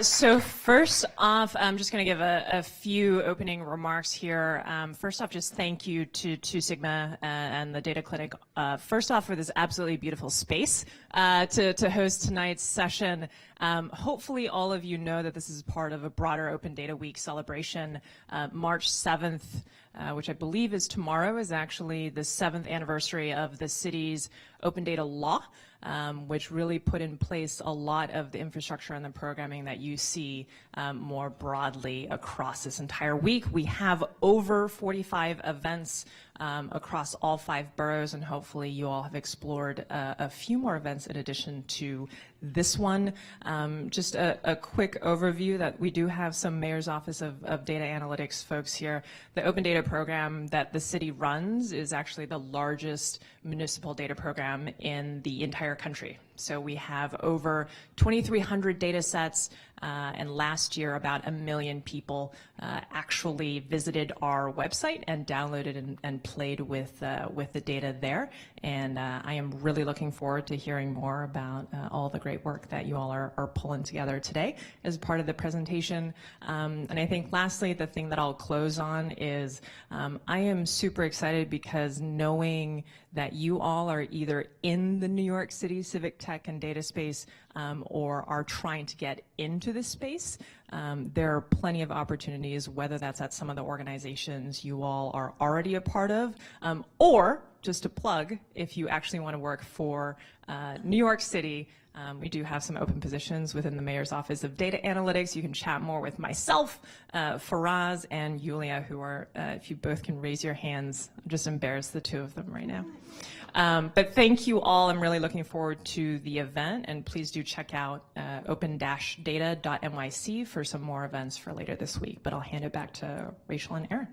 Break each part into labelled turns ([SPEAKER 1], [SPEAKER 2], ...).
[SPEAKER 1] So first off, I'm just going to give a few opening remarks here. First off, just thank you to Two Sigma and the Data Clinic, first off, for this absolutely beautiful space to host tonight's session. Hopefully all of you know that this is part of a broader Open Data Week celebration. March 7th, which I believe is tomorrow, is actually the 7th anniversary of the city's Open Data Law, which really put in place a lot of the infrastructure and the programming that you see more broadly across this entire week. We have over 45 events across all 5 boroughs, and hopefully you all have explored a few more events in addition to this one. Just a quick overview that we do have some Mayor's Office of Data Analytics folks here. The Open Data program that the city runs is actually the largest municipal data program in the entire country. So we have over 2,300 data sets, and last year about 1 million people actually visited our website and downloaded and played with the data there. And I am really looking forward to hearing more about all the great work that you all are pulling together today as part of the presentation. And I think lastly, the thing that I'll close on is I am super excited because knowing that you all are either in the New York City civic tech and data space or are trying to get into this space, there are plenty of opportunities, whether that's at some of the organizations you all are already a part of, or just a plug, if you actually want to work for New York City, we do have some open positions within the Mayor's Office of Data Analytics. You can chat more with myself, Faraz, and Yulia, who are, if you both can raise your hands, I'm just embarrassed the two of them right now. But thank you all. I'm really looking forward to the event, and please do check out open-data.nyc for some more events for later this week. But I'll hand it back to Rachel and Aaron.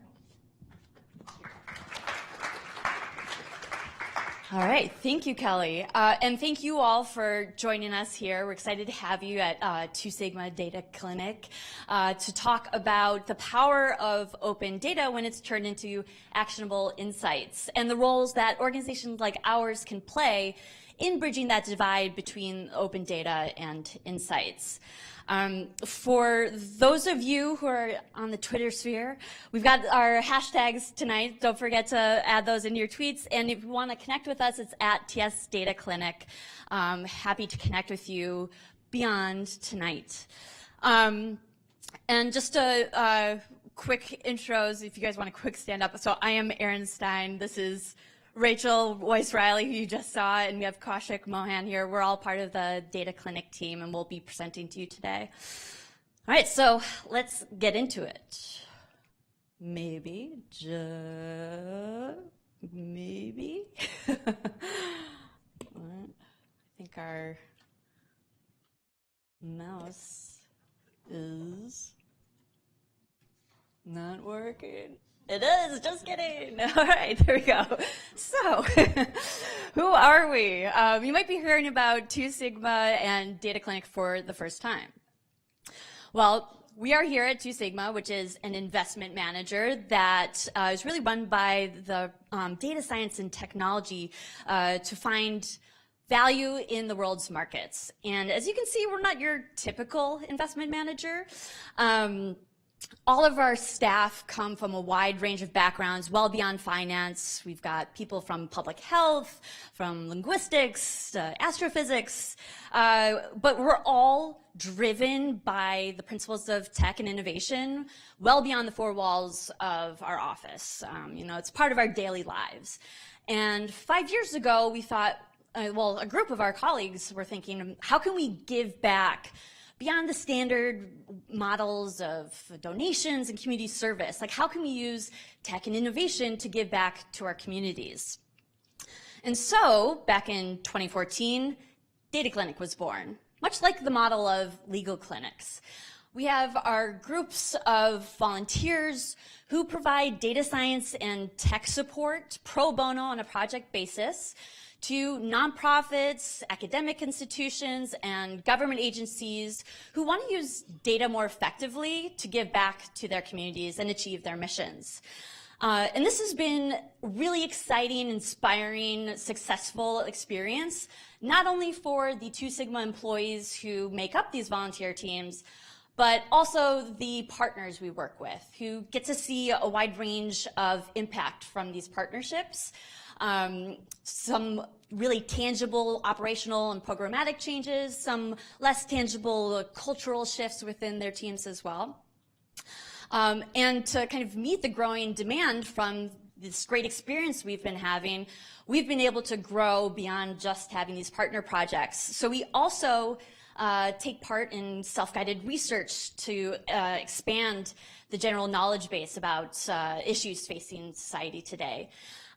[SPEAKER 2] All right, thank you, Kelly. And thank you all for joining us here. We're excited to have you at Two Sigma Data Clinic to talk about the power of open data when it's turned into actionable insights and the roles that organizations like ours can play in bridging that divide between open data and insights. For those of you who are on the Twitter sphere, we've got our hashtags tonight. Don't forget to add those into your tweets. And if you want to connect with us, it's at TS Data Clinic. Happy to connect with you beyond tonight. And just a quick intros, if you guys want a quick stand up. So I am Erin Stein. This is Rachel Weiss-Riley, who you just saw, and we have Kaushik Mohan here. We're all part of the Data Clinic team, and we'll be presenting to you today. All right, so let's get into it. Maybe, maybe. I think our mouse is not working. It is, just kidding. All right, there we go. So, who are we? You might be hearing about Two Sigma and Data Clinic for the first time. Well, we are here at Two Sigma, which is an investment manager that is really run by the data science and technology to find value in the world's markets. And as you can see, we're not your typical investment manager. All of our staff come from a wide range of backgrounds, well beyond finance. We've got people from public health, from linguistics, astrophysics, but we're all driven by the principles of tech and innovation well beyond the 4 walls of our office. You know, it's part of our daily lives. And 5 years ago, we thought, well, a group of our colleagues were thinking, how can we give back beyond the standard models of donations and community service? Like, how can we use tech and innovation to give back to our communities? And so, back in 2014, Data Clinic was born, much like the model of legal clinics. We have our groups of volunteers who provide data science and tech support pro bono on a project basis to nonprofits, academic institutions, and government agencies who want to use data more effectively to give back to their communities and achieve their missions. And this has been really exciting, inspiring, successful experience, not only for the Two Sigma employees who make up these volunteer teams, but also the partners we work with, who get to see a wide range of impact from these partnerships. Some really tangible operational and programmatic changes, some less tangible cultural shifts within their teams as well. And to kind of meet the growing demand from this great experience we've been having, we've been able to grow beyond just having these partner projects. So we also take part in self-guided research to expand the general knowledge base about issues facing society today.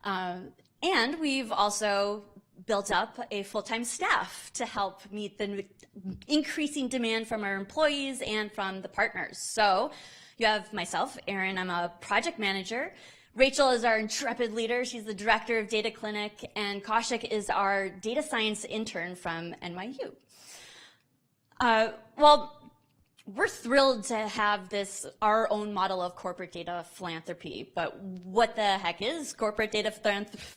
[SPEAKER 2] And we've also built up a full-time staff to help meet the increasing demand from our employees and from the partners. So you have myself, Erin, I'm a project manager. Rachel is our intrepid leader. She's the director of Data Clinic, and Kaushik is our data science intern from NYU. Well, we're thrilled to have this, our own model of corporate data philanthropy, but what the heck is corporate data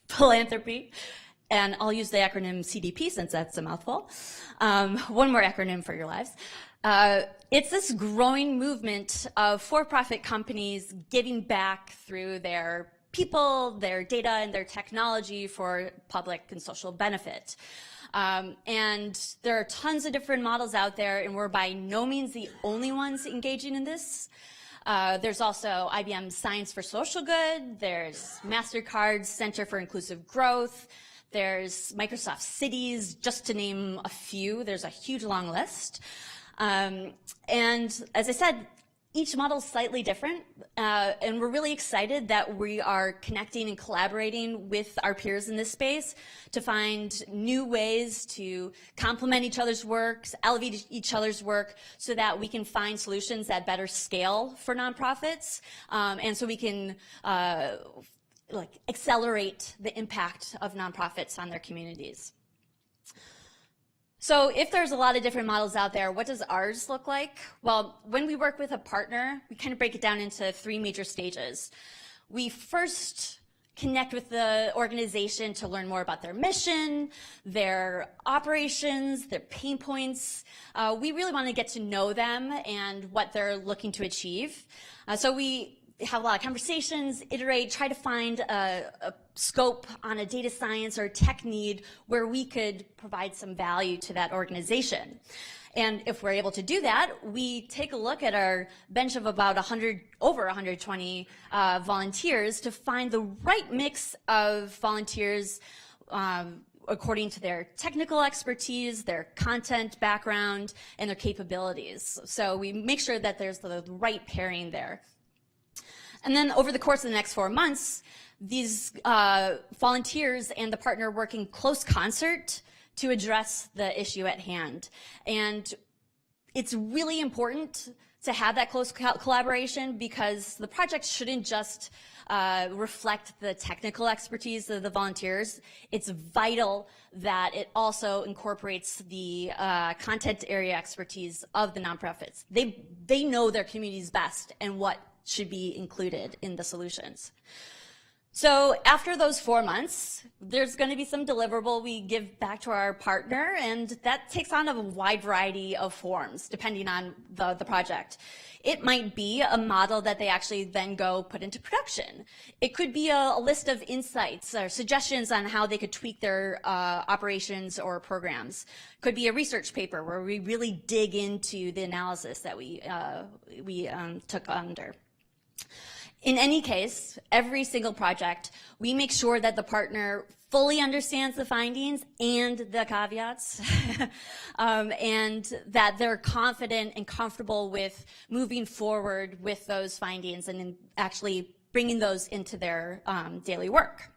[SPEAKER 2] philanthropy? And I'll use the acronym CDP since that's a mouthful. One more acronym for your lives. It's this growing movement of for-profit companies giving back through their people, their data, and their technology for public and social benefit. And there are tons of different models out there, and we're by no means the only ones engaging in this. There's also IBM's Science for Social Good. There's MasterCard's Center for Inclusive Growth. There's Microsoft Cities, just to name a few. There's a huge long list. And as I said, each model is slightly different, and we're really excited that we are connecting and collaborating with our peers in this space to find new ways to complement each other's work, elevate each other's work, so that we can find solutions that better scale for nonprofits, and so we can accelerate the impact of nonprofits on their communities. So if there's a lot of different models out there, what does ours look like? Well, when we work with a partner, we kind of break it down into three major stages. We first connect with the organization to learn more about their mission, their operations, their pain points. We really want to get to know them and what they're looking to achieve. So we have a lot of conversations, iterate, try to find a scope on a data science or tech need where we could provide some value to that organization. And if we're able to do that, we take a look at our bench of about over 120 volunteers to find the right mix of volunteers according to their technical expertise, their content background, and their capabilities. So we make sure that there's the right pairing there. And then over the course of the next 4 months, these volunteers and the partner work in close concert to address the issue at hand. And it's really important to have that close collaboration because the project shouldn't just reflect the technical expertise of the volunteers. It's vital that it also incorporates the content area expertise of the nonprofits. They know their communities best and what should be included in the solutions. So after those 4 months, there's going to be some deliverable we give back to our partner, and that takes on a wide variety of forms depending on the project. It might be a model that they actually then go put into production. It could be a list of insights or suggestions on how they could tweak their operations or programs. It could be a research paper where we really dig into the analysis that we took under. In any case, every single project, we make sure that the partner fully understands the findings and the caveats, and that they're confident and comfortable with moving forward with those findings and actually bringing those into their daily work.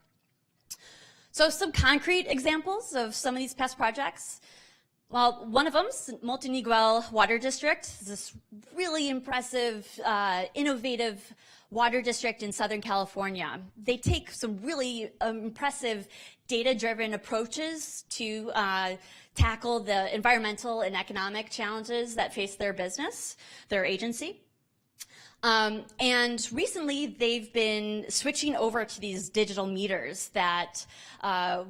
[SPEAKER 2] So some concrete examples of some of these past projects. Well, one of them, Montenegro Water District, is this really impressive, innovative water district in Southern California. They take some really impressive data-driven approaches to tackle the environmental and economic challenges that face their business, their agency. And recently, they've been switching over to these digital meters that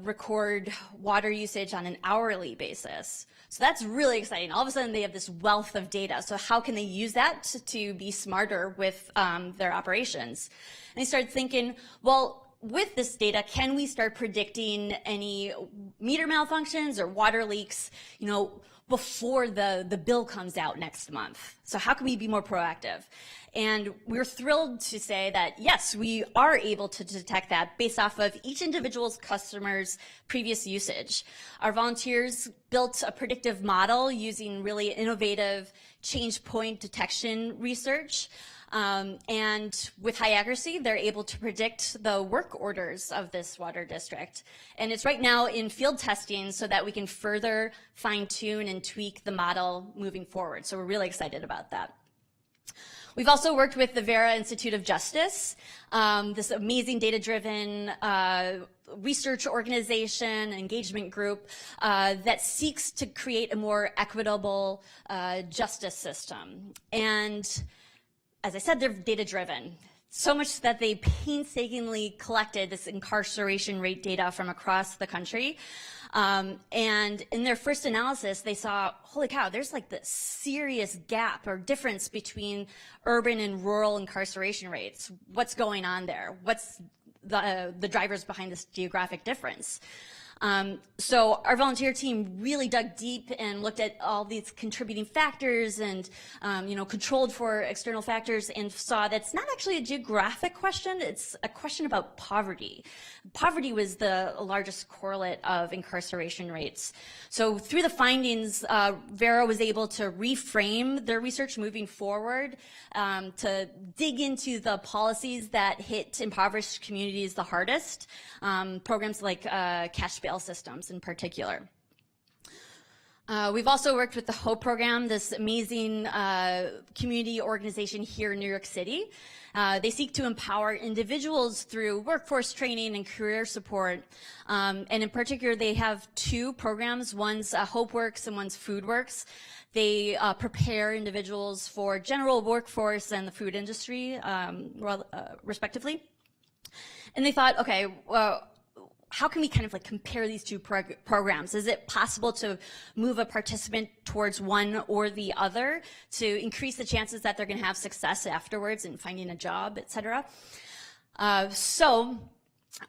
[SPEAKER 2] record water usage on an hourly basis. So that's really exciting. All of a sudden, they have this wealth of data. So how can they use that to be smarter with their operations? And they started thinking, well, with this data, can we start predicting any meter malfunctions or water leaks, before the bill comes out next month? So how can we be more proactive? And we're thrilled to say that, yes, we are able to detect that based off of each individual's customer's previous usage. Our volunteers built a predictive model using really innovative change point detection research. And with high accuracy, they're able to predict the work orders of this water district. And it's right now in field testing so that we can further fine-tune and tweak the model moving forward. So we're really excited about that. We've also worked with the Vera Institute of Justice, this amazing data-driven research organization, engagement group that seeks to create a more equitable justice system. And as I said, they're data-driven. So much that they painstakingly collected this incarceration rate data from across the country. And in their first analysis, they saw, holy cow, there's like this serious gap or difference between urban and rural incarceration rates. What's going on there? What's the drivers behind this geographic difference? So our volunteer team really dug deep and looked at all these contributing factors and, controlled for external factors and saw that it's not actually a geographic question, it's a question about poverty. Poverty was the largest correlate of incarceration rates. So through the findings, Vera was able to reframe their research moving forward, to dig into the policies that hit impoverished communities the hardest, programs like cash bail systems in particular. We've also worked with the HOPE program, this amazing community organization here in New York City. They seek to empower individuals through workforce training and career support. And in particular, they have two programs. One's HopeWorks and one's FoodWorks. They prepare individuals for general workforce and the food industry, respectively. And they thought, okay, well, how can we kind of like compare these two programs? Is it possible to move a participant towards one or the other to increase the chances that they're going to have success afterwards in finding a job, et cetera? So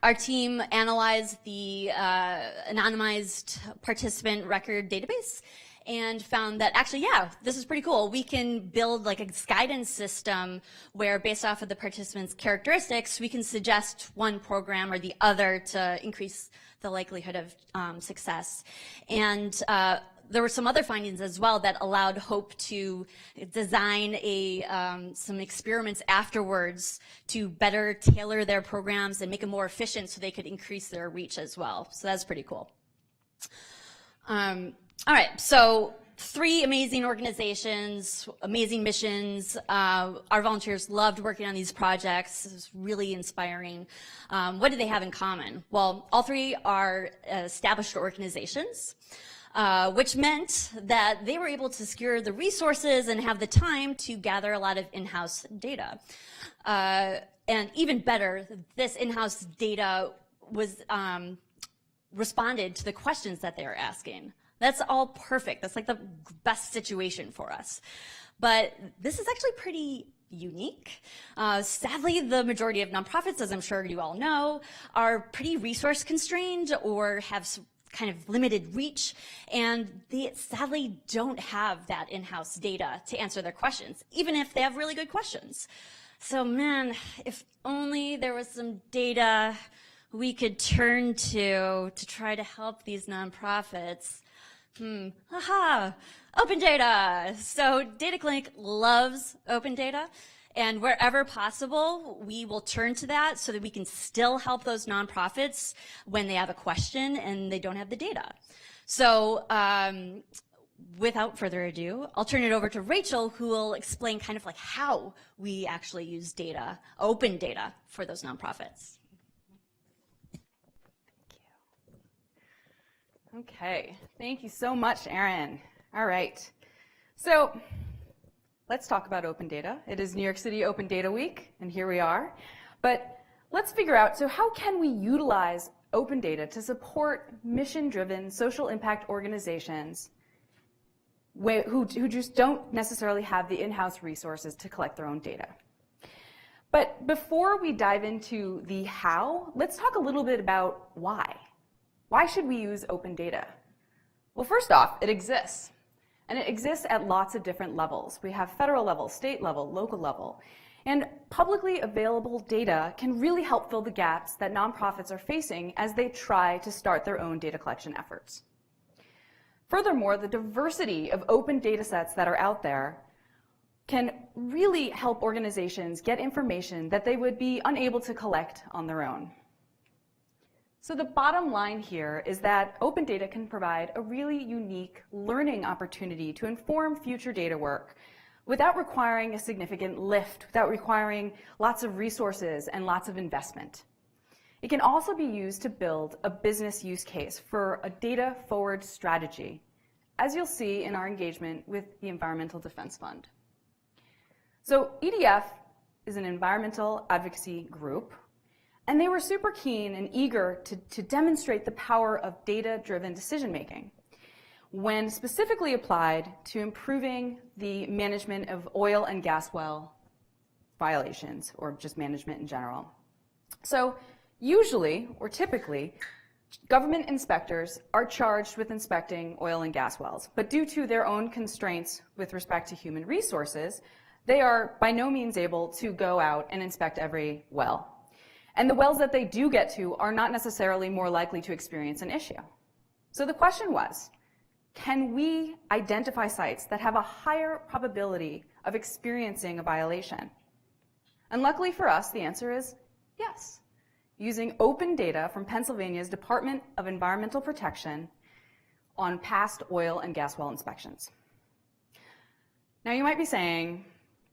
[SPEAKER 2] our team analyzed the anonymized participant record database and found that actually, yeah, this is pretty cool. We can build like a guidance system where based off of the participants' characteristics, we can suggest one program or the other to increase the likelihood of success. And there were some other findings as well that allowed HOPE to design some experiments afterwards to better tailor their programs and make them more efficient so they could increase their reach as well. So that's pretty cool. All right, so 3 amazing organizations, amazing missions. Our volunteers loved working on these projects. It was really inspiring. What do they have in common? Well, all 3 are established organizations, which meant that they were able to secure the resources and have the time to gather a lot of in-house data. And even better, this in-house data was responded to the questions that they were asking. That's all perfect. That's like the best situation for us. But this is actually pretty unique. Sadly, the majority of nonprofits, as I'm sure you all know, are pretty resource constrained or have kind of limited reach, and they sadly don't have that in-house data to answer their questions, even if they have really good questions. So man, if only there was some data we could turn to try to help these nonprofits. Open data. So DataClinic loves open data, and wherever possible, we will turn to that so that we can still help those nonprofits when they have a question and they don't have the data. So without further ado, I'll turn it over to Rachel, who will explain kind of like how we actually use data, open data, for those nonprofits.
[SPEAKER 3] Okay, thank you so much, Erin. All right, so let's talk about open data. It is New York City Open Data Week, and here we are. But let's figure out, so how can we utilize open data to support mission-driven social impact organizations who just don't necessarily have the in-house resources to collect their own data? But before we dive into the how, let's talk a little bit about why. Why should we use open data? Well, first off, it exists. And it exists at lots of different levels. We have federal level, state level, local level. And publicly available data can really help fill the gaps that nonprofits are facing as they try to start their own data collection efforts. Furthermore, the diversity of open data sets that are out there can really help organizations get information that they would be unable to collect on their own. So the bottom line here is that open data can provide a really unique learning opportunity to inform future data work without requiring a significant lift, without requiring lots of resources and lots of investment. It can also be used to build a business use case for a data-forward strategy, as you'll see in our engagement with the Environmental Defense Fund. So EDF is an environmental advocacy group, and they were super keen and eager to demonstrate the power of data-driven decision-making when specifically applied to improving the management of oil and gas well violations, or just management in general. So usually, or typically, government inspectors are charged with inspecting oil and gas wells, but due to their own constraints with respect to human resources, they are by no means able to go out and inspect every well. And the wells that they do get to are not necessarily more likely to experience an issue. So the question was, can we identify sites that have a higher probability of experiencing a violation? And luckily for us, the answer is yes, using open data from Pennsylvania's Department of Environmental Protection on past oil and gas well inspections. Now you might be saying,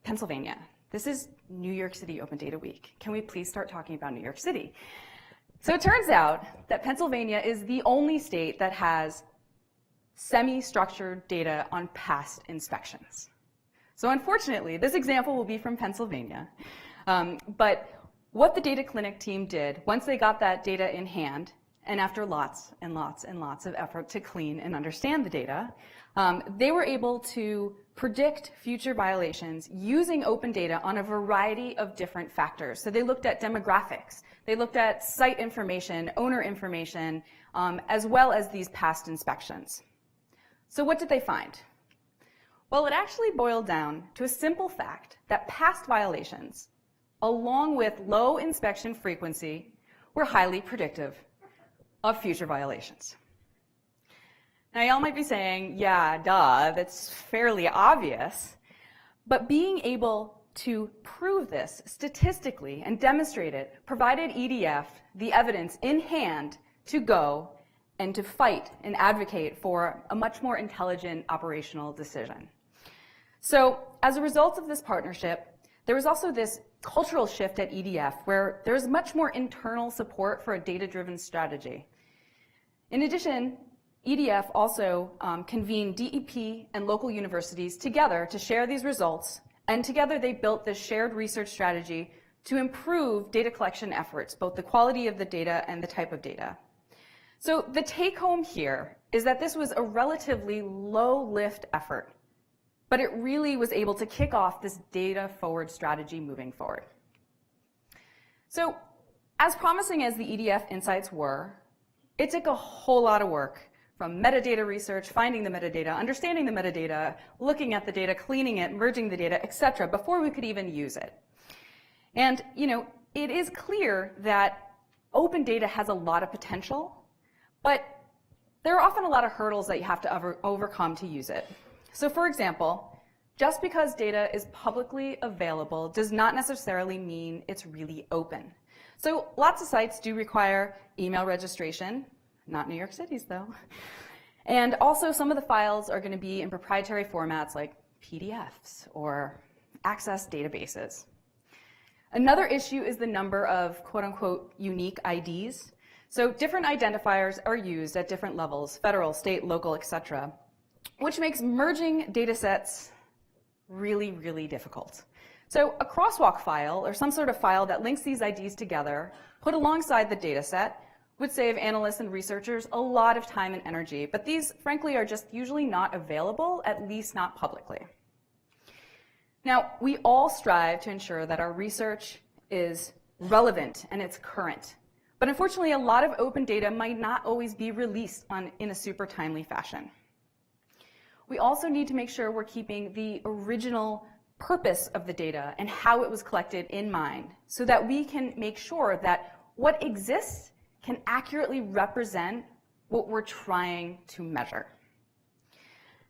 [SPEAKER 3] Pennsylvania, this is New York City Open Data Week. Can we please start talking about New York City? So it turns out that Pennsylvania is the only state that has semi-structured data on past inspections. So unfortunately, this example will be from Pennsylvania. But what the Data Clinic team did, once they got that data in hand, and after lots and lots and lots of effort to clean and understand the data, they were able to predict future violations using open data on a variety of different factors. So they looked at demographics, they looked at site information, owner information, as well as these past inspections. So what did they find? Well, it actually boiled down to a simple fact that past violations, along with low inspection frequency, were highly predictive of future violations. Now, y'all might be saying, yeah, duh, that's fairly obvious. But being able to prove this statistically and demonstrate it provided EDF the evidence in hand to go and to fight and advocate for a much more intelligent operational decision. So as a result of this partnership, there was also this cultural shift at EDF where there's much more internal support for a data-driven strategy. In addition, EDF also convened DEP and local universities together to share these results, and together they built this shared research strategy to improve data collection efforts, both the quality of the data and the type of data. So the take-home here is that this was a relatively low-lift effort, but it really was able to kick off this data-forward strategy moving forward. So as promising as the EDF insights were, it took a whole lot of work from metadata research, finding the metadata, understanding the metadata, looking at the data, cleaning it, merging the data, etc., before we could even use it. And, it is clear that open data has a lot of potential, but there are often a lot of hurdles that you have to overcome to use it. So for example, just because data is publicly available does not necessarily mean it's really open. So lots of sites do require email registration, not New York City's though. And also some of the files are going to be in proprietary formats like PDFs or access databases. Another issue is the number of quote-unquote unique IDs. So different identifiers are used at different levels, federal, state, local, etc., which makes merging data sets really, really difficult. So a crosswalk file, or some sort of file that links these IDs together, put alongside the data set, would save analysts and researchers a lot of time and energy, but these, frankly, are just usually not available, at least not publicly. Now, we all strive to ensure that our research is relevant and it's current, but unfortunately, a lot of open data might not always be released in a super timely fashion. We also need to make sure we're keeping the original purpose of the data and how it was collected in mind, so that we can make sure that what exists can accurately represent what we're trying to measure.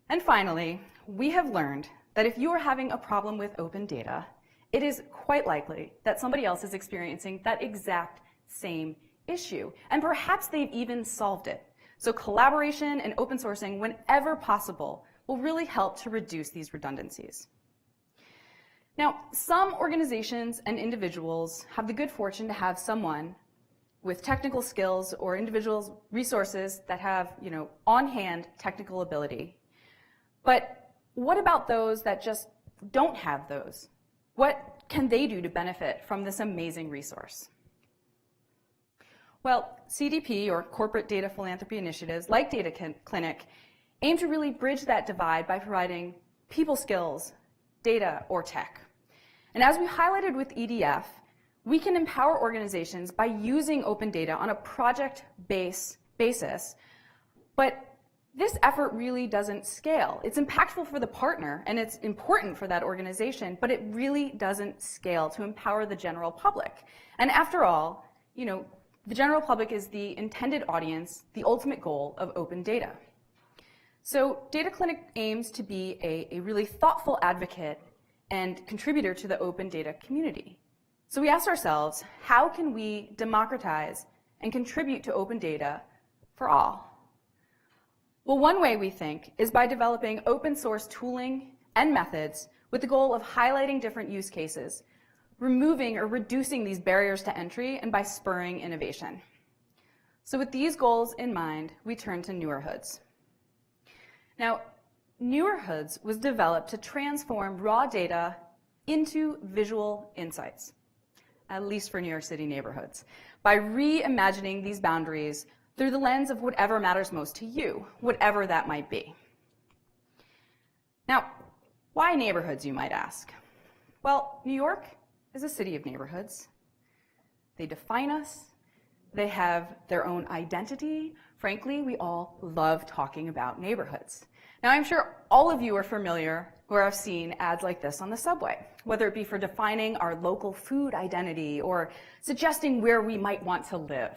[SPEAKER 3] And finally, we have learned that if you are having a problem with open data, it is quite likely that somebody else is experiencing that exact same issue, and perhaps they've even solved it. So collaboration and open sourcing, whenever possible, will really help to reduce these redundancies. Now, some organizations and individuals have the good fortune to have someone with technical skills or individuals' resources that have, on-hand technical ability. But what about those that just don't have those? What can they do to benefit from this amazing resource? Well, CDP, or Corporate Data Philanthropy Initiatives, like Data Clinic, aim to really bridge that divide by providing people skills, data, or tech. And as we highlighted with EDF, we can empower organizations by using open data on a project-based basis, but this effort really doesn't scale. It's impactful for the partner, and it's important for that organization, but it really doesn't scale to empower the general public. And after all, the general public is the intended audience, the ultimate goal of open data. So Data Clinic aims to be a really thoughtful advocate and contributor to the open data community. So we asked ourselves, how can we democratize and contribute to open data for all? Well, one way we think is by developing open source tooling and methods with the goal of highlighting different use cases, removing or reducing these barriers to entry, and by spurring innovation. So with these goals in mind, we turn to NewerHoods. Now, NewerHoods was developed to transform raw data into visual insights, at least for New York City neighborhoods, by reimagining these boundaries through the lens of whatever matters most to you, whatever that might be. Now, why neighborhoods, you might ask? Well, New York is a city of neighborhoods. They define us. They have their own identity. Frankly, we all love talking about neighborhoods. Now, I'm sure all of you are familiar or have seen ads like this on the subway, whether it be for defining our local food identity or suggesting where we might want to live.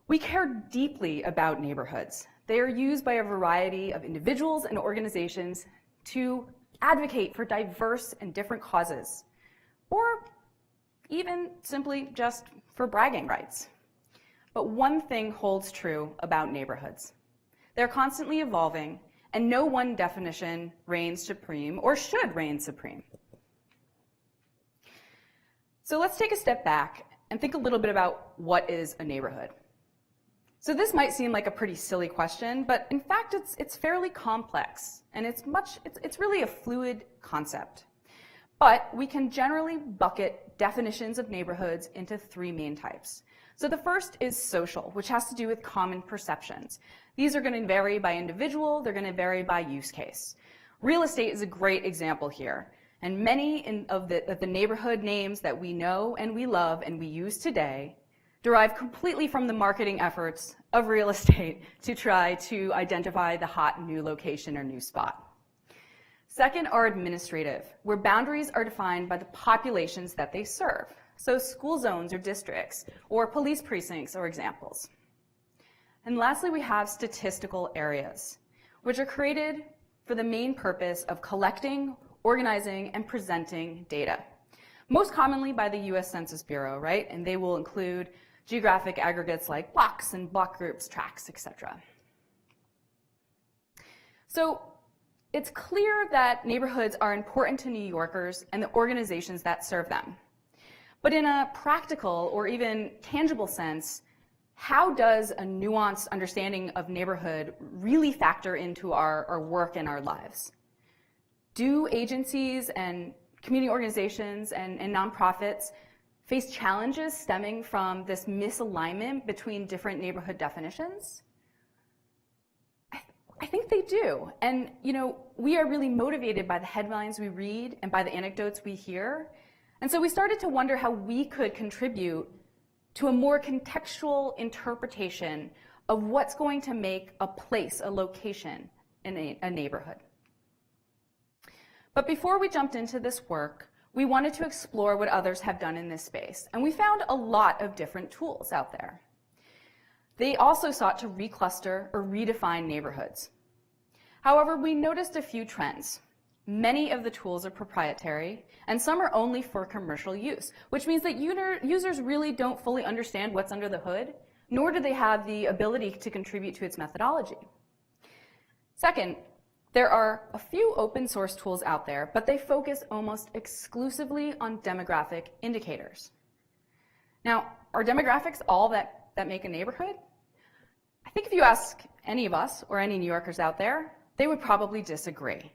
[SPEAKER 3] We care deeply about neighborhoods. They are used by a variety of individuals and organizations to advocate for diverse and different causes, or even simply just for bragging rights. But one thing holds true about neighborhoods. They're constantly evolving, and no one definition reigns supreme or should reign supreme. So let's take a step back and think a little bit about what is a neighborhood. So this might seem like a pretty silly question, but in fact it's fairly complex, and it's really a fluid concept. But we can generally bucket definitions of neighborhoods into three main types. So the first is social, which has to do with common perceptions. These are going to vary by individual, they're going to vary by use case. Real estate is a great example here, and many of the neighborhood names that we know and we love and we use today derive completely from the marketing efforts of real estate to try to identify the hot new location or new spot. Second are administrative, where boundaries are defined by the populations that they serve. So school zones or districts, or police precincts are examples. And lastly, we have statistical areas, which are created for the main purpose of collecting, organizing, and presenting data. Most commonly by the US Census Bureau, right? And they will include geographic aggregates like blocks and block groups, tracts, etc. So it's clear that neighborhoods are important to New Yorkers and the organizations that serve them. But in a practical or even tangible sense, how does a nuanced understanding of neighborhood really factor into our work and our lives? Do agencies and community organizations and nonprofits face challenges stemming from this misalignment between different neighborhood definitions? I think they do. And we are really motivated by the headlines we read and by the anecdotes we hear. And so we started to wonder how we could contribute to a more contextual interpretation of what's going to make a place, a location in a neighborhood. But before we jumped into this work, we wanted to explore what others have done in this space, and we found a lot of different tools out there. They also sought to recluster or redefine neighborhoods. However, we noticed a few trends. Many of the tools are proprietary, and some are only for commercial use, which means that users really don't fully understand what's under the hood, nor do they have the ability to contribute to its methodology. Second, there are a few open source tools out there, but they focus almost exclusively on demographic indicators. Now, are demographics all that make a neighborhood? I think if you ask any of us or any New Yorkers out there, they would probably disagree.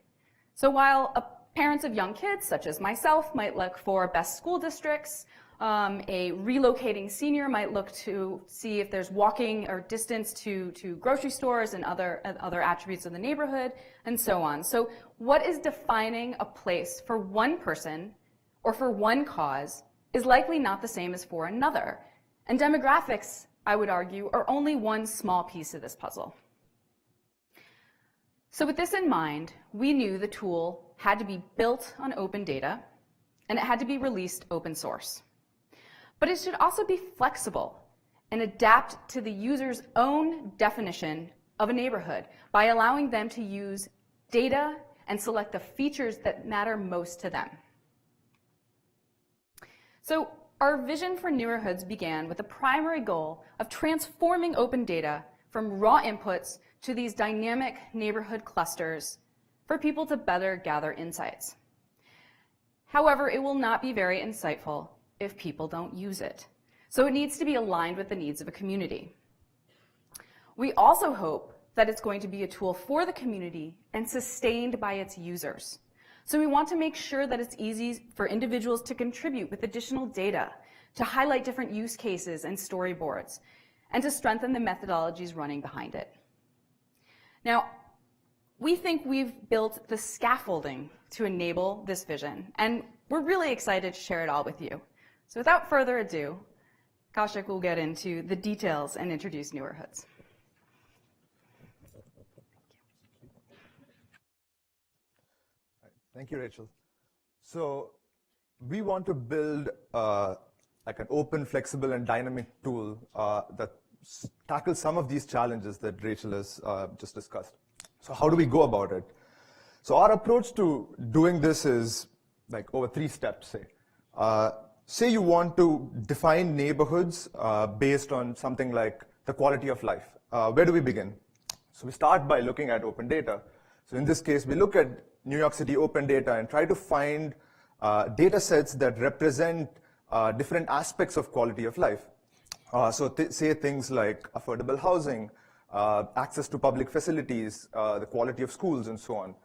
[SPEAKER 3] So while parents of young kids, such as myself, might look for best school districts, a relocating senior might look to see if there's walking or distance to grocery stores and other attributes of the neighborhood, and so on. So what is defining a place for one person or for one cause is likely not the same as for another. And demographics, I would argue, are only one small piece of this puzzle. So with this in mind, we knew the tool had to be built on open data, and it had to be released open source. But it should also be flexible and adapt to the user's own definition of a neighborhood by allowing them to use data and select the features that matter most to them. So our vision for neighborhoods began with the primary goal of transforming open data from raw inputs to these dynamic neighborhood clusters for people to better gather insights. However, it will not be very insightful if people don't use it. So it needs to be aligned with the needs of a community. We also hope that it's going to be a tool for the community and sustained by its users. So we want to make sure that it's easy for individuals to contribute with additional data, to highlight different use cases and storyboards, and to strengthen the methodologies running behind it. Now, we think we've built the scaffolding to enable this vision, and we're really excited to share it all with you. So without further ado, Kaushik will get into the details and introduce neighborhoods.
[SPEAKER 4] Thank you, Rachel. So we want to build like an open, flexible, and dynamic tool that tackles some of these challenges that Rachel has just discussed. So how do we go about it? So our approach to doing this is like over 3 steps, say. Say you want to define neighborhoods based on something like the quality of life. Where do we begin? So we start by looking at open data. So in this case, we look at New York City open data and try to find data sets that represent different aspects of quality of life. So say things like affordable housing, access to public facilities, the quality of schools, and so on.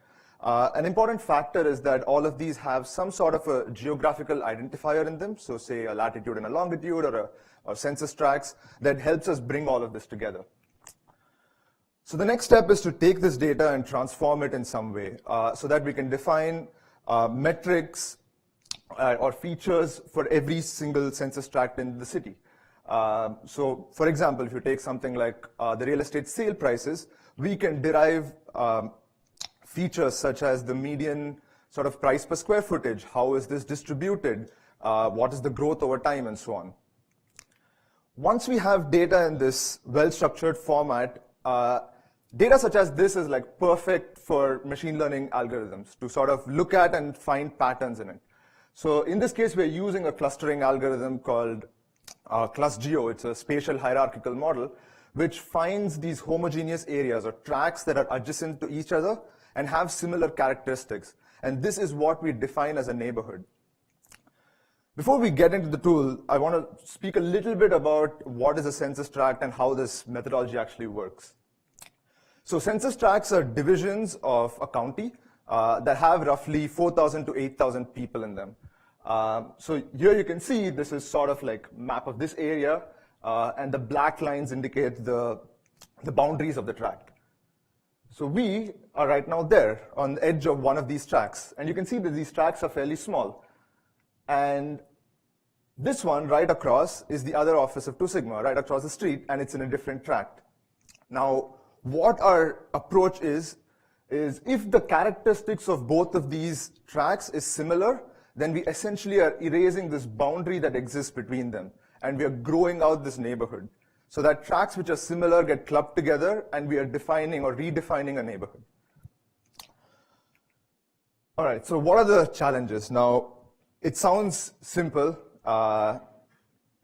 [SPEAKER 4] An important factor is that all of these have some sort of a geographical identifier in them, so say a latitude and a longitude or census tracts that helps us bring all of this together. So the next step is to take this data and transform it in some way so that we can define metrics or features for every single census tract in the city. So for example, if you take something like the real estate sale prices, we can derive features such as the median sort of price per square footage, how is this distributed, what is the growth over time, and so on. Once we have data in this well-structured format, data such as this is like perfect for machine learning algorithms to sort of look at and find patterns in it. So in this case, we're using a clustering algorithm called ClusGeo. It's a spatial hierarchical model which finds these homogeneous areas or tracts that are adjacent to each other and have similar characteristics. And this is what we define as a neighborhood. Before we get into the tool, I want to speak a little bit about what is a census tract and how this methodology actually works. So census tracts are divisions of a county that have roughly 4,000 to 8,000 people in them. So here you can see this is sort of like map of this area, and the black lines indicate the boundaries of the tract. So we are right now there on the edge of one of these tracks, and you can see that these tracks are fairly small. And this one right across is the other office of 2 Sigma, right across the street, and it's in a different tract. Now, what our approach is if the characteristics of both of these tracks is similar, then we essentially are erasing this boundary that exists between them, and we are growing out this neighborhood. So that tracks which are similar get clubbed together, and we are defining or redefining a neighborhood. All right, so what are the challenges? Now, it sounds simple.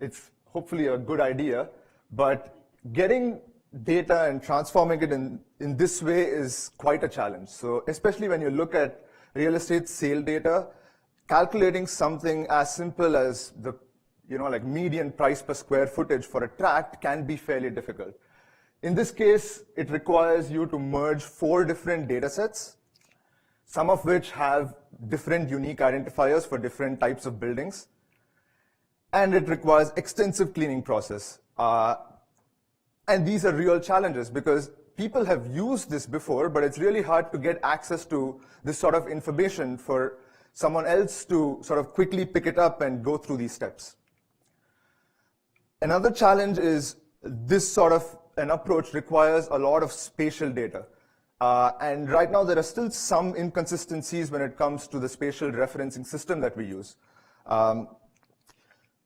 [SPEAKER 4] It's hopefully a good idea, but getting data and transforming it in this way is quite a challenge. So especially when you look at real estate sale data, calculating something as simple as the like median price per square footage for a tract can be fairly difficult. In this case, it requires you to merge 4 different data sets, some of which have different unique identifiers for different types of buildings. And it requires extensive cleaning process. And these are real challenges because people have used this before, but it's really hard to get access to this sort of information for someone else to sort of quickly pick it up and go through these steps. Another challenge is this sort of an approach requires a lot of spatial data. And right now there are still some inconsistencies when it comes to the spatial referencing system that we use.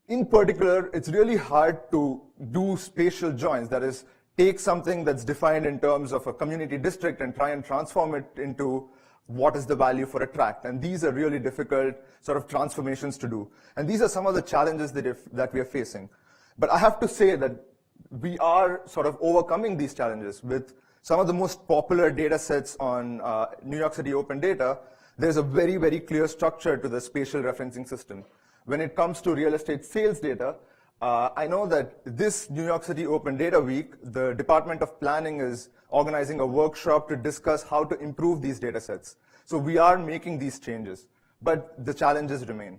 [SPEAKER 4] In particular, it's really hard to do spatial joins, that is, take something that's defined in terms of a community district and try and transform it into what is the value for a tract. And these are really difficult sort of transformations to do. And these are some of the challenges that we are facing. But I have to say that we are sort of overcoming these challenges with some of the most popular data sets on New York City Open Data. There's a very, very clear structure to the spatial referencing system. When it comes to real estate sales data, I know that this New York City Open Data Week, the Department of Planning is organizing a workshop to discuss how to improve these data sets. So we are making these changes, but the challenges remain.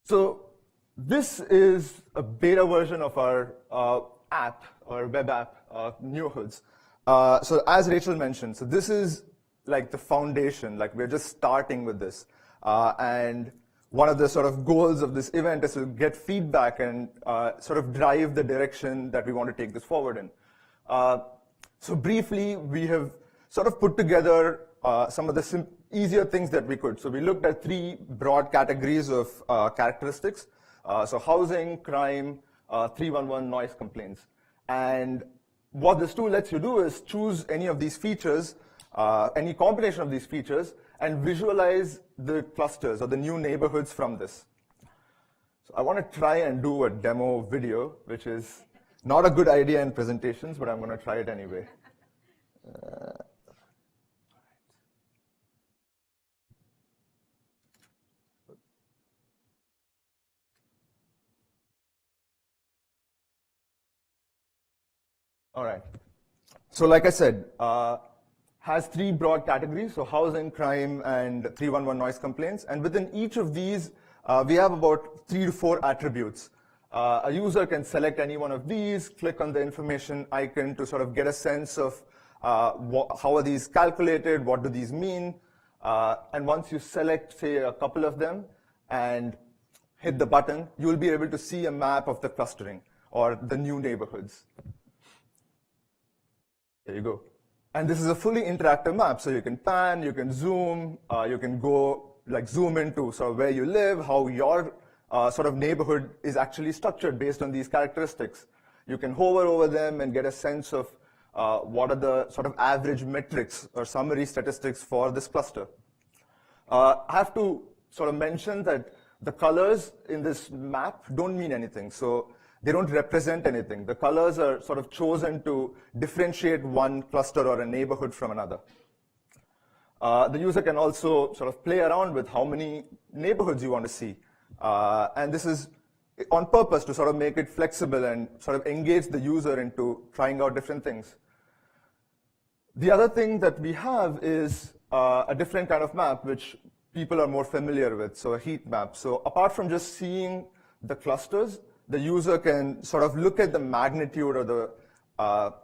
[SPEAKER 4] So this is a beta version of our app, or web app, Neighborhoods. So as Rachel mentioned, so this is like the foundation, like we're just starting with this. And one of the sort of goals of this event is to get feedback and sort of drive the direction that we want to take this forward in. So briefly, we have sort of put together some of the easier things that we could. So we looked at 3 broad categories of characteristics. So housing, crime, 311 noise complaints. And what this tool lets you do is choose any of these features, any combination of these features, and visualize the clusters or the new neighborhoods from this. So I want to try and do a demo video, which is not a good idea in presentations, but I'm going to try it anyway. All right. So like I said, has 3 broad categories, so housing, crime, and 311 noise complaints. And within each of these, we have about 3 to 4 attributes. A user can select any one of these, click on the information icon to sort of get a sense of how are these calculated, what do these mean. And once you select, say, a couple of them and hit the button, you'll be able to see a map of the clustering or the new neighborhoods. There you go. And this is a fully interactive map, so you can pan, you can zoom, you can go like zoom into sort of where you live, how your sort of neighborhood is actually structured based on these characteristics. You can hover over them and get a sense of what are the sort of average metrics or summary statistics for this cluster. I have to sort of mention that the colors in this map don't mean anything. So they don't represent anything. The colors are sort of chosen to differentiate one cluster or a neighborhood from another. The user can also sort of play around with how many neighborhoods you want to see. And this is on purpose to sort of make it flexible and sort of engage the user into trying out different things. The other thing that we have is a different kind of map, which people are more familiar with, so a heat map. So apart from just seeing the clusters, the user can sort of look at the magnitude or the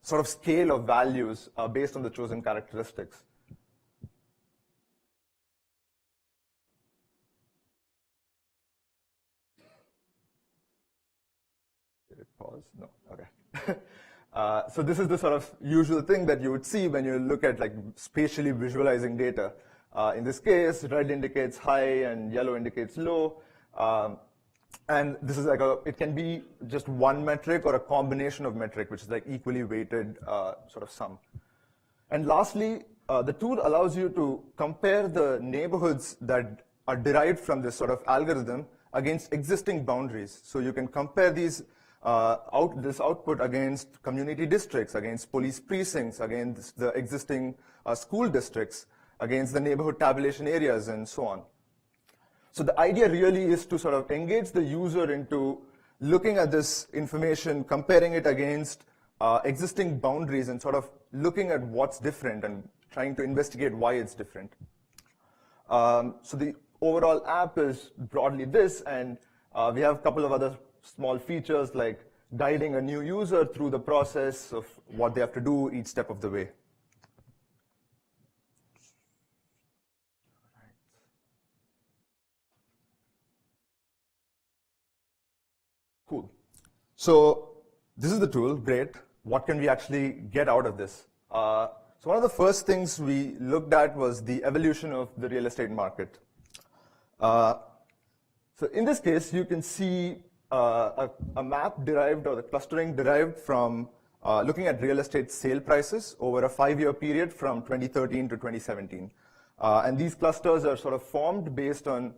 [SPEAKER 4] sort of scale of values based on the chosen characteristics. Did it pause? No, okay. So this is the sort of usual thing that you would see when you look at like spatially visualizing data. In this case, red indicates high and yellow indicates low. And this is like it can be just one metric or a combination of metric, which is like equally weighted sort of sum. And lastly, the tool allows you to compare the neighborhoods that are derived from this sort of algorithm against existing boundaries. So you can compare these this output against community districts, against police precincts, against the existing school districts, against the neighborhood tabulation areas, and so on. So the idea really is to sort of engage the user into looking at this information, comparing it against existing boundaries, and sort of looking at what's different and trying to investigate why it's different. So the overall app is broadly this, and we have a couple of other small features like guiding a new user through the process of what they have to do each step of the way. Cool. So this is the tool, great. What can we actually get out of this? So one of the first things we looked at was the evolution of the real estate market. So in this case, you can see a map derived, or the clustering derived from looking at real estate sale prices over a 5-year period from 2013 to 2017. And these clusters are sort of formed based on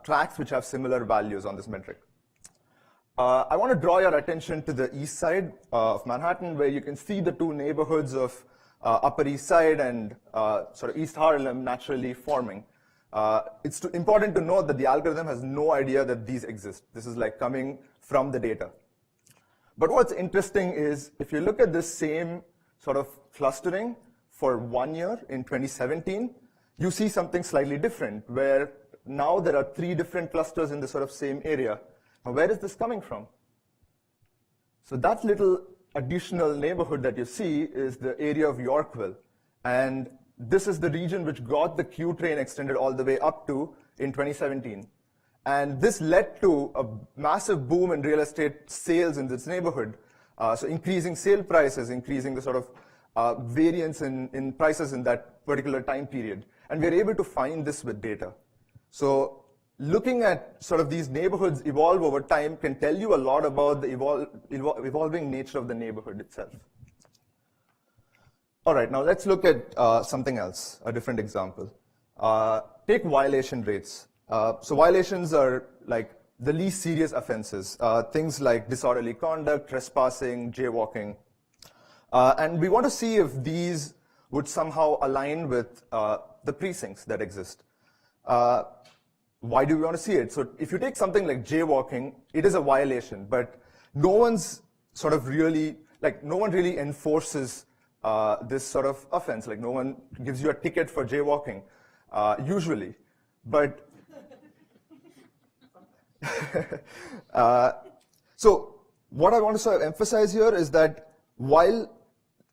[SPEAKER 4] tracks which have similar values on this metric. I want to draw your attention to the east side of Manhattan, where you can see the two neighborhoods of Upper East Side and sort of East Harlem naturally forming. It's important to note that the algorithm has no idea that these exist. This is like coming from the data. But what's interesting is if you look at this same sort of clustering for 1 year in 2017, you see something slightly different, where now there are 3 different clusters in the sort of same area. Now, where is this coming from? So that little additional neighborhood that you see is the area of Yorkville. And this is the region which got the Q train extended all the way up to in 2017. And this led to a massive boom in real estate sales in this neighborhood. So increasing sale prices, increasing the sort of variance in prices in that particular time period. And we're able to find this with data. So looking at sort of these neighborhoods evolve over time can tell you a lot about the evolving nature of the neighborhood itself. All right, now let's look at something else, a different example. Take violation rates. So violations are like the least serious offenses, things like disorderly conduct, trespassing, jaywalking. And we want to see if these would somehow align with the precincts that exist. Why do we want to see it? So if you take something like jaywalking, it is a violation, but no one's sort of really, like no one really enforces this sort of offense. Like no one gives you a ticket for jaywalking, usually. But so what I want to sort of emphasize here is that while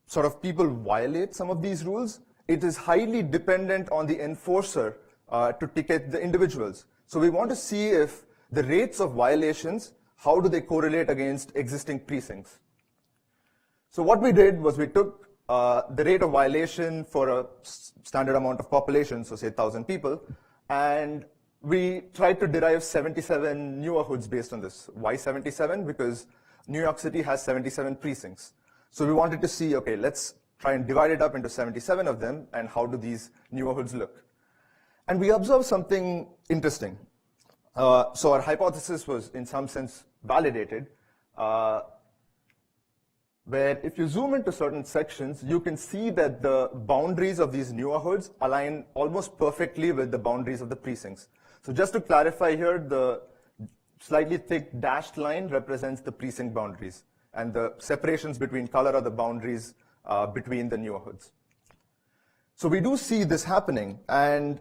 [SPEAKER 4] sort of people violate some of these rules, it is highly dependent on the enforcer to ticket the individuals. So we want to see if the rates of violations, how do they correlate against existing precincts? So what we did was we took the rate of violation for a standard amount of population, so say 1,000 people, and we tried to derive 77 neighborhoods based on this. Why 77? Because New York City has 77 precincts. So we wanted to see, okay, let's try and divide it up into 77 of them, and how do these neighborhoods look? And we observed something interesting. So our hypothesis was, in some sense, validated, where if you zoom into certain sections, you can see that the boundaries of these neighborhoods align almost perfectly with the boundaries of the precincts. So just to clarify here, the slightly thick dashed line represents the precinct boundaries, and the separations between color are the boundaries between the neighborhoods. So we do see this happening, and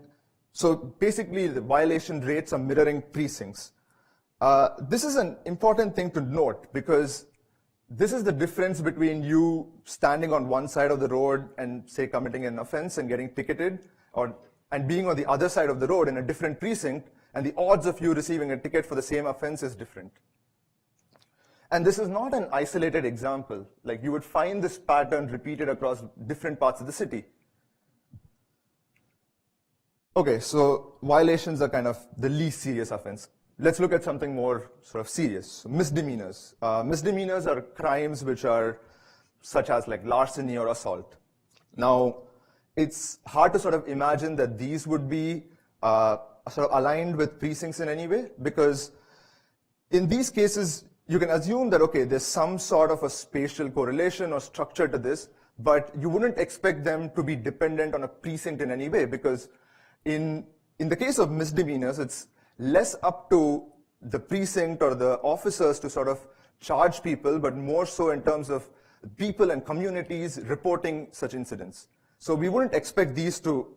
[SPEAKER 4] so basically the violation rates are mirroring precincts. This is an important thing to note because this is the difference between you standing on one side of the road and, say, committing an offense and getting ticketed, and being on the other side of the road in a different precinct, and the odds of you receiving a ticket for the same offense is different. And this is not an isolated example. Like, you would find this pattern repeated across different parts of the city. Okay, so violations are kind of the least serious offense. Let's look at something more sort of serious. Misdemeanors. Misdemeanors are crimes which are such as like larceny or assault. Now, it's hard to sort of imagine that these would be sort of aligned with precincts in any way, because in these cases, you can assume that, okay, there's some sort of a spatial correlation or structure to this, but you wouldn't expect them to be dependent on a precinct in any way, because in the case of misdemeanors, it's less up to the precinct or the officers to sort of charge people, but more so in terms of people and communities reporting such incidents. So we wouldn't expect these to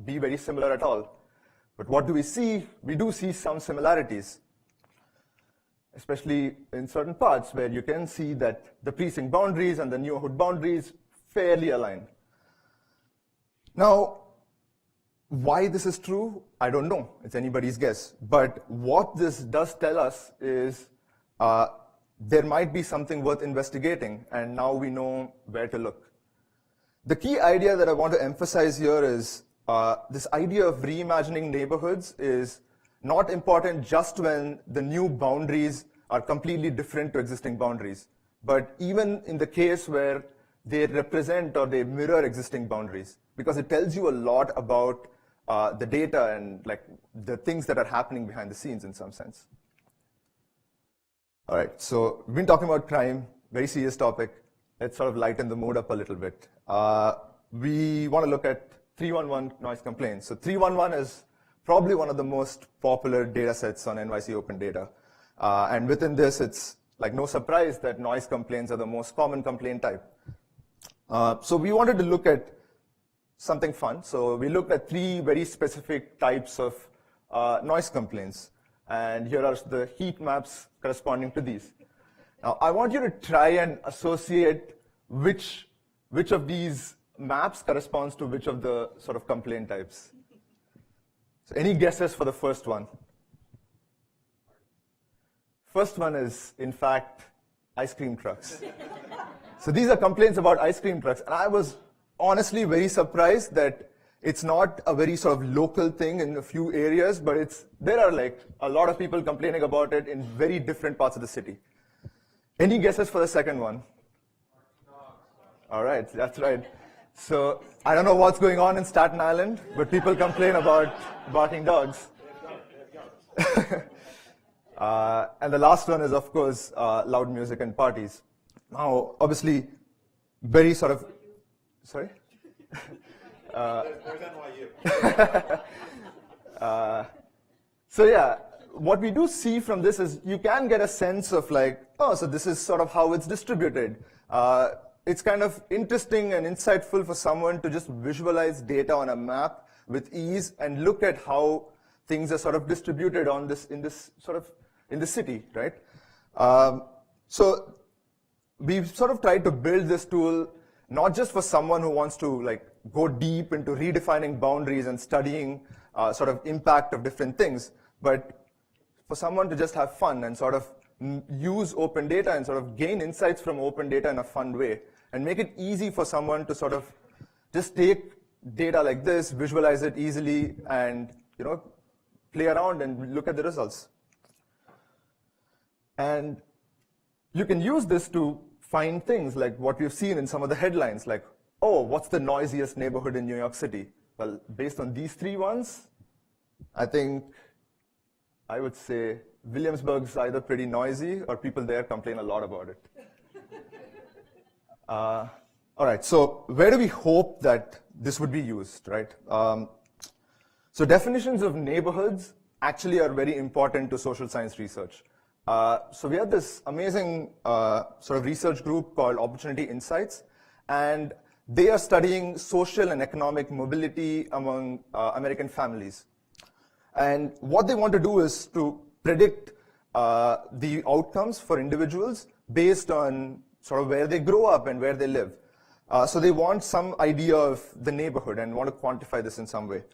[SPEAKER 4] be very similar at all. But what do we see? We do see some similarities, especially in certain parts where you can see that the precinct boundaries and the neighborhood boundaries fairly align. Now, why this is true, I don't know. It's anybody's guess. But what this does tell us is there might be something worth investigating, and now we know where to look. The key idea that I want to emphasize here is this idea of reimagining neighborhoods is not important just when the new boundaries are completely different to existing boundaries, but even in the case where they represent or they mirror existing boundaries, because it tells you a lot about the data and like the things that are happening behind the scenes in some sense. All right, so we've been talking about crime, very serious topic. Let's sort of lighten the mood up a little bit. We want to look at 311 noise complaints. So 311 is probably one of the most popular data sets on NYC Open Data. And within this, it's like no surprise that noise complaints are the most common complaint type. So we wanted to look at something fun. So we looked at 3 very specific types of noise complaints. And here are the heat maps corresponding to these. Now, I want you to try and associate which of these maps corresponds to which of the sort of complaint types. So any guesses for the first one? First one is, in fact, ice cream trucks. So these are complaints about ice cream trucks. And I was honestly very surprised that it's not a very sort of local thing in a few areas, but there are like a lot of people complaining about it in very different parts of the city. Any guesses for the second one? All right, that's right. So I don't know what's going on in Staten Island, but people complain about barking dogs. And the last one is, of course, loud music and parties. Now, obviously, very sort of, sorry? So yeah, what we do see from this is you can get a sense of like, oh, so this is sort of how it's distributed. It's kind of interesting and insightful for someone to just visualize data on a map with ease and look at how things are sort of distributed in the city, right? So we've sort of tried to build this tool not just for someone who wants to like go deep into redefining boundaries and studying sort of impact of different things, but for someone to just have fun and sort of use open data and sort of gain insights from open data in a fun way and make it easy for someone to sort of just take data like this, visualize it easily, and play around and look at the results. And you can use this to find things like what we've seen in some of the headlines, like, oh, what's the noisiest neighborhood in New York City? Well, based on these 3 ones, I think I would say Williamsburg's either pretty noisy or people there complain a lot about it. All right, so where do we hope that this would be used, right? So definitions of neighborhoods actually are very important to social science research. So we had this amazing sort of research group called Opportunity Insights, and they are studying social and economic mobility among American families. And what they want to do is to predict the outcomes for individuals based on sort of where they grow up and where they live. So they want some idea of the neighborhood and want to quantify this in some way.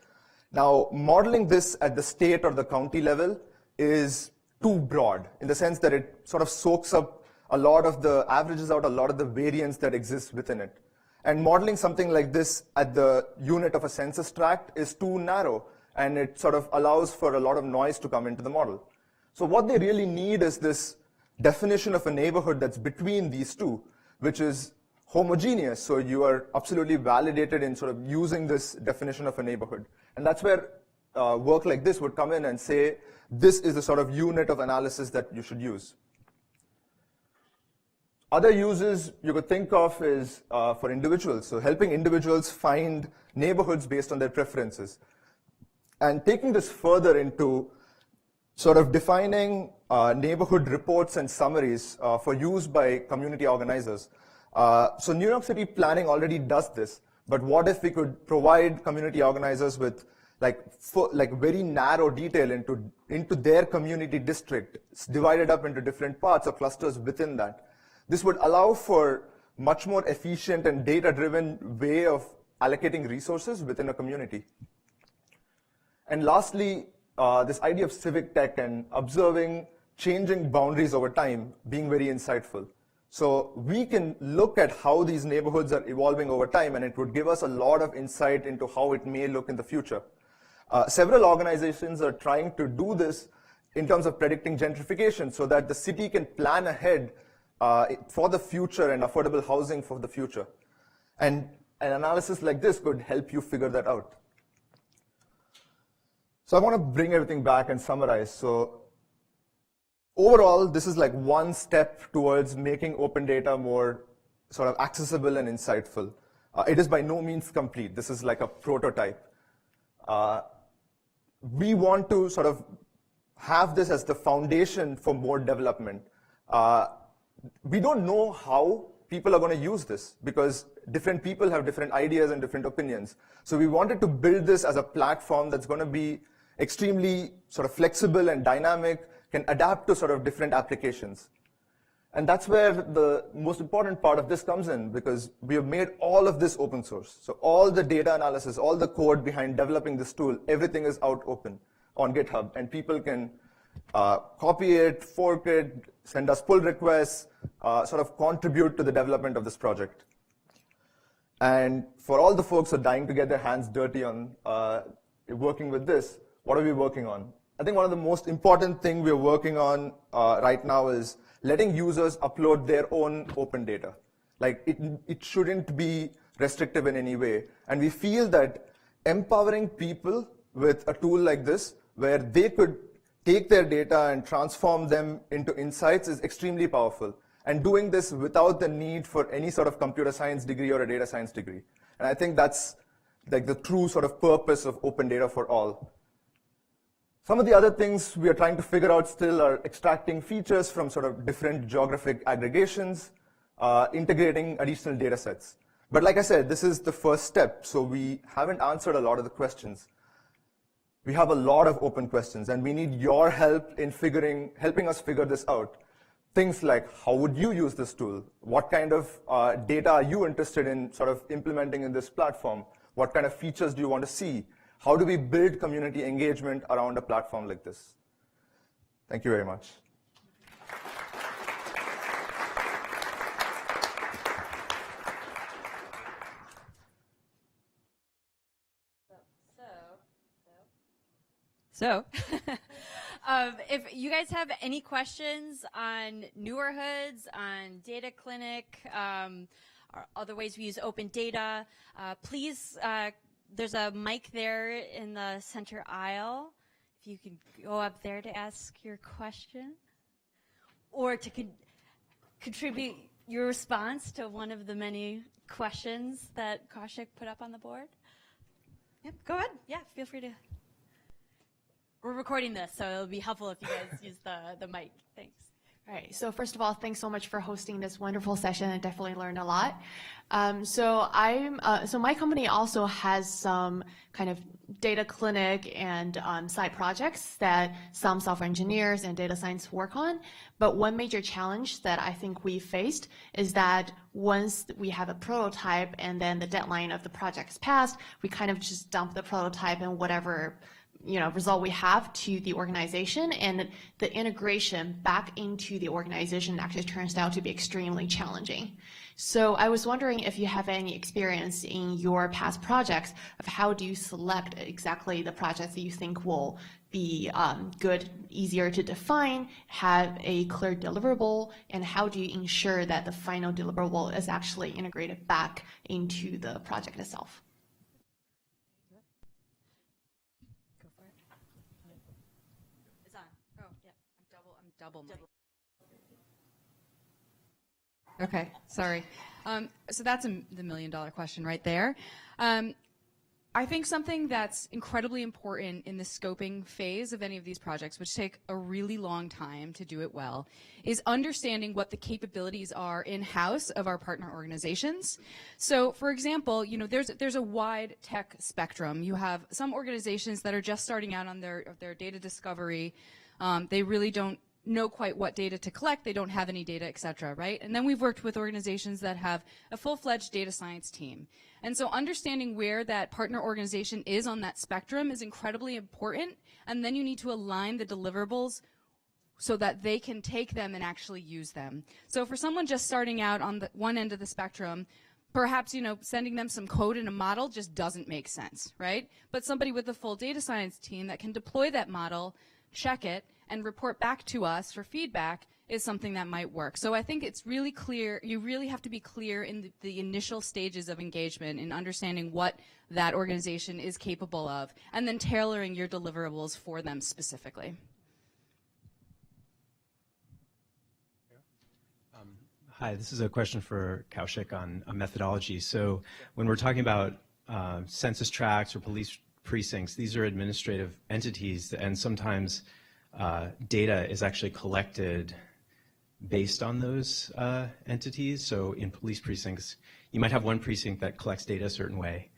[SPEAKER 4] Now, modeling this at the state or the county level is too broad in the sense that it sort of soaks up a lot of the, averages out a lot of the variance that exists within it. And modeling something like this at the unit of a census tract is too narrow, and it sort of allows for a lot of noise to come into the model. So what they really need is this definition of a neighborhood that's between these two, which is homogeneous. So you are absolutely validated in sort of using this definition of a neighborhood. And that's where work like this would come in and say, this is the sort of unit of analysis that you should use. Other uses you could think of is for individuals. So helping individuals find neighborhoods based on their preferences. And taking this further into sort of defining neighborhood reports and summaries for use by community organizers. So New York City planning already does this, but what if we could provide community organizers with like very narrow detail into their community district, divided up into different parts or clusters within that. This would allow for much more efficient and data-driven way of allocating resources within a community. And lastly, this idea of civic tech and observing changing boundaries over time being very insightful. So we can look at how these neighborhoods are evolving over time, and it would give us a lot of insight into how it may look in the future. Several organizations are trying to do this in terms of predicting gentrification so that the city can plan ahead for the future and affordable housing for the future. And an analysis like this could help you figure that out. So I want to bring everything back and summarize. So overall, this is like one step towards making open data more sort of accessible and insightful. It is by no means complete. This is like a prototype. We want to sort of have this as the foundation for more development. We don't know how people are going to use this because different people have different ideas and different opinions. So we wanted to build this as a platform that's going to be extremely sort of flexible and dynamic, can adapt to sort of different applications. And that's where the most important part of this comes in, because we have made all of this open source. So all the data analysis, all the code behind developing this tool, everything is out open on GitHub, and people can copy it, fork it, send us pull requests, sort of contribute to the development of this project. And for all the folks who are dying to get their hands dirty on working with this, what are we working on? I think one of the most important things we're working on right now is letting users upload their own open data. Like it shouldn't be restrictive in any way. And we feel that empowering people with a tool like this, where they could take their data and transform them into insights, is extremely powerful. And doing this without the need for any sort of computer science degree or a data science degree. And I think that's like the true sort of purpose of open data for all. Some of the other things we are trying to figure out still are extracting features from sort of different geographic aggregations, integrating additional data sets. But like I said, this is the first step, so we haven't answered a lot of the questions. We have a lot of open questions, and we need your help in helping us figure this out. Things like, how would you use this tool? What kind of data are you interested in sort of implementing in this platform? What kind of features do you want to see? How do we build community engagement around a platform like this? Thank you very much.
[SPEAKER 2] So, if you guys have any questions on Newerhoods, on Data Clinic, or other ways we use open data, please, there's a mic there in the center aisle. If you could go up there to ask your question, or to contribute your response to one of the many questions that Kaushik put up on the board. Yep, go ahead. Yeah, feel free to. We're recording this, so it'll be helpful if you guys use the mic. Thanks.
[SPEAKER 5] All right. So first of all, thanks so much for hosting this wonderful session. I definitely learned a lot. So my company also has some kind of data clinic and side projects that some software engineers and data science work on. But one major challenge that I think we faced is that once we have a prototype and then the deadline of the project is passed, we kind of just dump the prototype and whatever result we have to the organization, and the integration back into the organization actually turns out to be extremely challenging. So I was wondering if you have any experience in your past projects of how do you select exactly the projects that you think will be good, easier to define, have a clear deliverable, and how do you ensure that the final deliverable is actually integrated back into the project itself?
[SPEAKER 6] Okay, sorry. So that's the million-dollar question right there. I think something that's incredibly important in the scoping phase of any of these projects, which take a really long time to do it well, is understanding what the capabilities are in-house of our partner organizations. So, for example, there's a wide tech spectrum. You have some organizations that are just starting out on their data discovery. They really don't know quite what data to collect, they don't have any data, et cetera, right? And then we've worked with organizations that have a full-fledged data science team. And so understanding where that partner organization is on that spectrum is incredibly important, and then you need to align the deliverables so that they can take them and actually use them. So for someone just starting out on the one end of the spectrum, perhaps, sending them some code in a model just doesn't make sense, right? But somebody with a full data science team that can deploy that model, check it, and report back to us for feedback is something that might work. So I think it's really clear, you really have to be clear in the initial stages of engagement in understanding what that organization is capable of, and then tailoring your deliverables for them specifically.
[SPEAKER 7] Hi, this is a question for Kaushik on a methodology. So when we're talking about census tracts or police precincts, these are administrative entities, and sometimes data is actually collected based on those entities. So in police precincts, you might have one precinct that collects data a certain way,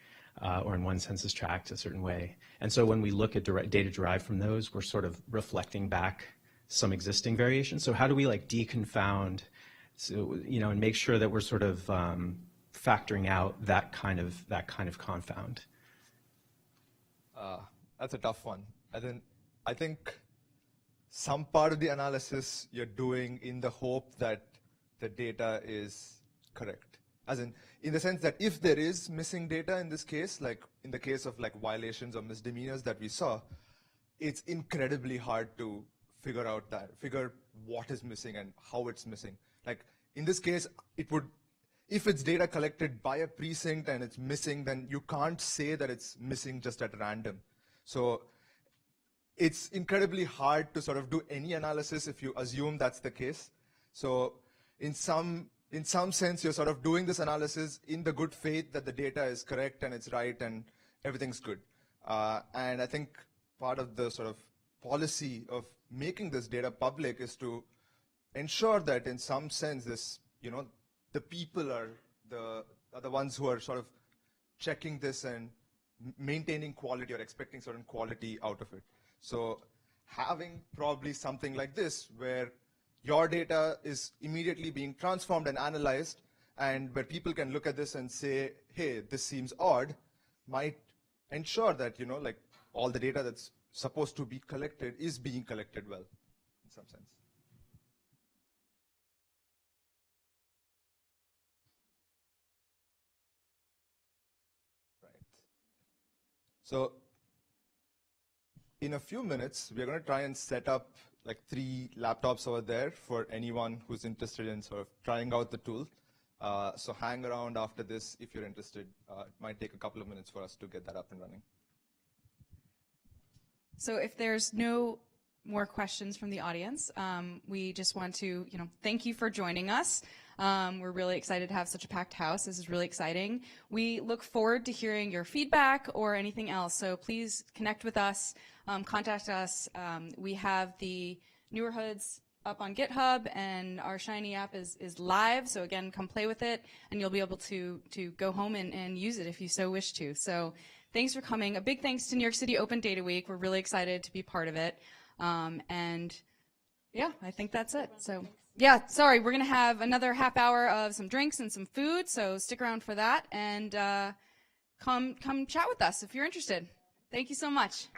[SPEAKER 7] or in one census tract a certain way. And so when we look at data derived from those, we're sort of reflecting back some existing variation. So how do we deconfound, and make sure that we're sort of factoring out that kind of confound?
[SPEAKER 4] That's a tough one. I think some part of the analysis you're doing in the hope that the data is correct. As in the sense that if there is missing data in this case, like in the case of violations or misdemeanors that we saw, it's incredibly hard to figure what is missing and how it's missing. Like in this case, if it's data collected by a precinct and it's missing, then you can't say that it's missing just at random. So it's incredibly hard to sort of do any analysis if you assume that's the case. So in some sense, you're sort of doing this analysis in the good faith that the data is correct and it's right and everything's good. And I think part of the sort of policy of making this data public is to ensure that in some sense this, the people are the ones who are sort of checking this and maintaining quality or expecting certain quality out of it. So having probably something like this where your data is immediately being transformed and analyzed, and where people can look at this and say, hey, this seems odd, might ensure that, all the data that's supposed to be collected is being collected well, in some sense. Right. So in a few minutes, we're going to try and set up 3 laptops over there for anyone who's interested in sort of trying out the tool. So hang around after this if you're interested. It might take a couple of minutes for us to get that up and running.
[SPEAKER 6] So if there's no more questions from the audience, we just want to, thank you for joining us. We're really excited to have such a packed house. This is really exciting. We look forward to hearing your feedback or anything else. So please connect with us, contact us. We have the Newer Hoods up on GitHub, and our Shiny app is live. So again, come play with it, and you'll be able to go home and use it if you so wish to. So thanks for coming. A big thanks to New York City Open Data Week. We're really excited to be part of it. And yeah, I think that's it. So yeah, sorry, we're going to have another half hour of some drinks and some food. So stick around for that, and come chat with us if you're interested. Thank you so much.